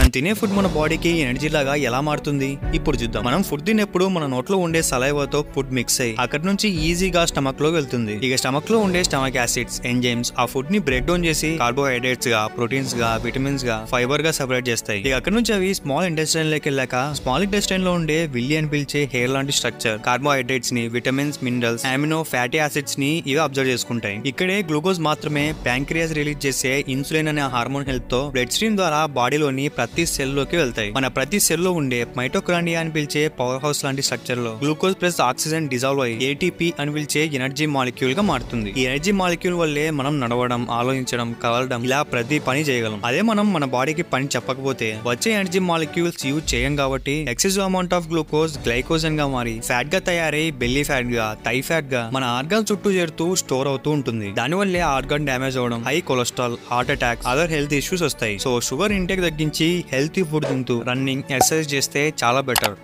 మనం తినే ఫుడ్ మన బాడీకి ఎనర్జీ లాగా ఎలా మారుతుంది ఇప్పుడు చూద్దాం. మనం ఫుడ్ తినేప్పుడు మన నోట్లో ఉండే సలైవాతో ఫుడ్ మిక్స్ అయ్యి అక్కడ నుంచి ఈజీగా స్టమక్ లో వెళ్తుంది. ఇక స్టమక్ లో ఉండే స్టమక్ యాసిడ్స్, ఎంజైమ్స్ ఆ ఫుడ్ ని బ్రేక్ డౌన్ చేసి కార్బోహైడ్రేట్స్ గా, ప్రోటీన్స్ గా, విటమిన్స్ గా, ఫైబర్ గా సెపరేట్ చేస్తాయి. ఇక అక్కడ నుంచి అవి స్మాల్ ఇంటెస్టైన్ లోకి వెళ్ళాక స్మాల్ ఇంటెస్టైన్ లో ఉండే విల్లి అని పిలిచే హెయిర్ లాంటి స్ట్రక్చర్ కార్బోహైడ్రేట్స్ ని, vitamins, minerals, amino fatty acids ని ఇవి అబ్జర్వ్ చేసుకుంటాయి. ఇక్కడే గ్లూకోజ్ మాత్రమే ప్యాంక్రియాస్ రిలీజ్ చేసే ఇన్సులిన్ అనే హార్మోన్ హెల్ప్ తో బ్లడ్ స్ట్రీమ్ ద్వారా బాడీలోని ప్రతి సెల్ లోకి వెళ్తాయి. మన ప్రతి సెల్ లో ఉండే మైటోకాండ్రియా అని పిలిచే పవర్ హౌస్ లాంటి స్ట్రక్చర్ లో గ్లూకోజ్ ప్లస్ ఆక్సిజన్ డిజాల్వ్ అయ్యి ఏటీపీ అని పిలిచే ఎనర్జీ మాలిక్యూల్ గా మారుతుంది. ఈ ఎనర్జీ మాలిక్యూల్ వల్లే మనం నడవడం, ఆలోచించడం, కదలడం ఇలా ప్రతి పని చేయగలం. అదే మనం మన బాడీకి పని చెప్పకపోతే వచ్చే ఎనర్జీ మాలిక్యూల్స్ యూజ్ చేయం కాబట్టి excessive amount of glucose glycogen గా మారి ఫ్యాట్ గా తయారై బెల్లీ ఫ్యాట్ గా, థై ఫ్యాట్ గా మన ఆర్గాన్ చుట్టూ చేరుతూ స్టోర్ అవుతూ ఉంటుంది. దానివల్లే ఆర్గాన్ డ్యామేజ్ అవడం, high cholesterol, heart attacks, other health issues వస్తాయి. సో షుగర్ ఇంటేక్ తగ్గించి హెల్తీ ఫుడ్ తింటూ రన్నింగ్, ఎక్సర్సైజ్ చేస్తే చాలా బెటర్.